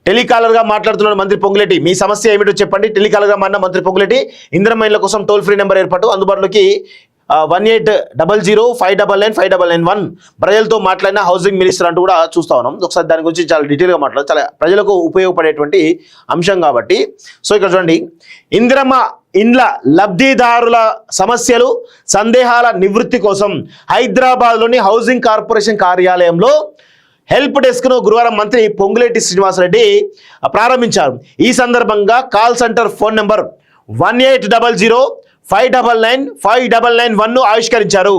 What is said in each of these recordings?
టెలికాలర్గా మాట్లాడుతున్నాడు మంత్రి పొంగులేటి. మీ సమస్య ఏమిటో చెప్పండి. టెలికాలర్గా మారిన మంత్రి పొంగులేటి. ఇందిరమ్మ ఇళ్ల కోసం టోల్ ఫ్రీ నెంబర్ ఏర్పాటు, అందుబాటులోకి 1800599599 ప్రజలతో మాట్లాడిన హౌసింగ్ మినిస్టర్ అంటూ కూడా చూస్తా ఉన్నాం. ఒకసారి దాని గురించి చాలా డీటెయిల్గా మాట్లాడాలి, చాలా ప్రజలకు ఉపయోగపడేటువంటి అంశం కాబట్టి. సో ఇక్కడ చూడండి, ఇందిరమ్మ ఇండ్ల లబ్ధిదారుల సమస్యలు సందేహాల నివృత్తి కోసం హైదరాబాద్లోని హౌసింగ్ కార్పొరేషన్ కార్యాలయంలో హెల్ప్ డెస్క్ను గురువారం మంత్రి పొంగులేటి శ్రీనివాసరెడ్డి ప్రారంభించారు. ఈ సందర్భంగా కాల్ సెంటర్ ఫోన్ నెంబర్ 1800599599 ఆవిష్కరించారు.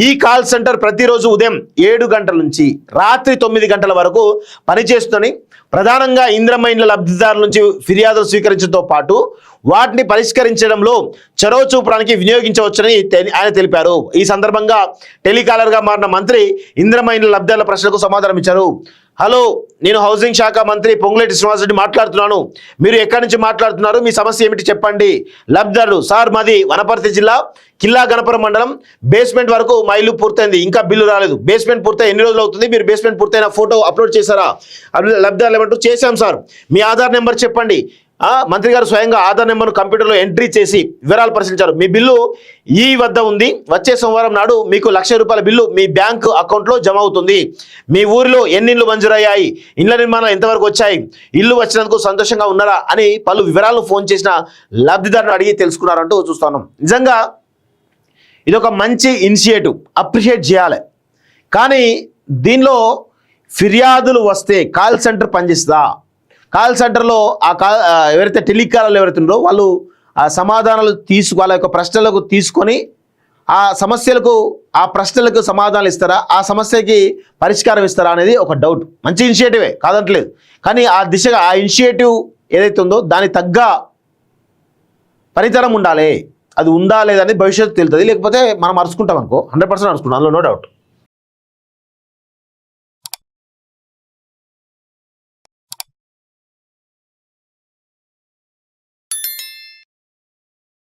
ఈ కాల్ సెంటర్ ప్రతిరోజు ఉదయం 7 గంటల నుంచి రాత్రి 9 గంటల వరకు పనిచేస్తుందని, ప్రధానంగా ఇందిరమ్మ ఇండ్ల లబ్ధిదారుల నుంచి ఫిర్యాదులు స్వీకరించడంతో పాటు వాటిని పరిష్కరించడంలో చొరవ చూపడానికి వినియోగించవచ్చని ఆయన తెలిపారు. ఈ సందర్భంగా టెలికాలర్గా మారిన మంత్రి ఇందిరమ్మ ఇండ్ల లబ్ధిదారుల ప్రశ్నలకు సమాధానం ఇచ్చారు. హలో, నేను హౌసింగ్ శాఖ మంత్రి పొంగులేటి శ్రీనివాసరెడ్డి మాట్లాడుతున్నాను. మీరు ఎక్కడి నుంచి మాట్లాడుతున్నారు? మీ సమస్య ఏమిటి చెప్పండి. లబ్ధిదారుడు: సార్, మాది వనపర్తి జిల్లా కిల్లా గణపురం మండలం. బేస్మెంట్ వరకు మా ఇల్లు పూర్తయింది, ఇంకా బిల్లు రాలేదు. బేస్మెంట్ పూర్తయి ఎన్ని రోజులు అవుతుంది? మీరు బేస్మెంట్ పూర్తయిన ఫోటో అప్లోడ్ చేశారా? లబ్ధిదారులు ఏమంటూ చేశాం సార్. మీ ఆధార్ నెంబర్ చెప్పండి. మంత్రి గారు స్వయంగా ఆధార్ నెంబర్ను కంప్యూటర్లో ఎంట్రీ చేసి వివరాలు పరిశీలించారు. మీ బిల్లు ఈ వద్ద ఉంది. వచ్చే సోమవారం నాడు మీకు ₹1,00,000 బిల్లు మీ బ్యాంకు అకౌంట్లో జమ అవుతుంది. మీ ఊరిలో ఎన్ని ఇళ్ళు మంజూరయ్యాయి? ఇళ్ల నిర్మాణాలు ఎంతవరకు వచ్చాయి? ఇల్లు వచ్చినందుకు సంతోషంగా ఉన్నారా అని పలు వివరాలను ఫోన్ చేసిన లబ్ధిదారులను అడిగి తెలుసుకున్నారంటూ చూస్తున్నాం. నిజంగా ఇది ఒక మంచి ఇనిషియేటివ్, అప్రిషియేట్ చేయాలి. కానీ దీనిలో ఫిర్యాదులు వస్తే కాల్ సెంటర్ పనిచేస్తుందా? కాల్ సెంటర్లో ఎవరైతే టెలికాలర్లు ఎవరైతే ఉన్నారో వాళ్ళు ఆ సమాధానాలు వాళ్ళ యొక్క ప్రశ్నలకు తీసుకొని ఆ ప్రశ్నలకు సమాధానాలు ఇస్తారా, ఆ సమస్యకి పరిష్కారం ఇస్తారా అనేది ఒక డౌట్. మంచి ఇనిషియేటివే, కాదంటలేదు. కానీ ఆ దిశగా ఆ ఇనిషియేటివ్ ఏదైతే ఉందో దానికి తగ్గ పరితరం ఉండాలి. అది ఉందా లేదని భవిష్యత్తు తెలుస్తుంది. లేకపోతే మనం అరుచుకుంటాం అనుకో, 100% అరుచుకుంటాం, అందులో నో డౌట్.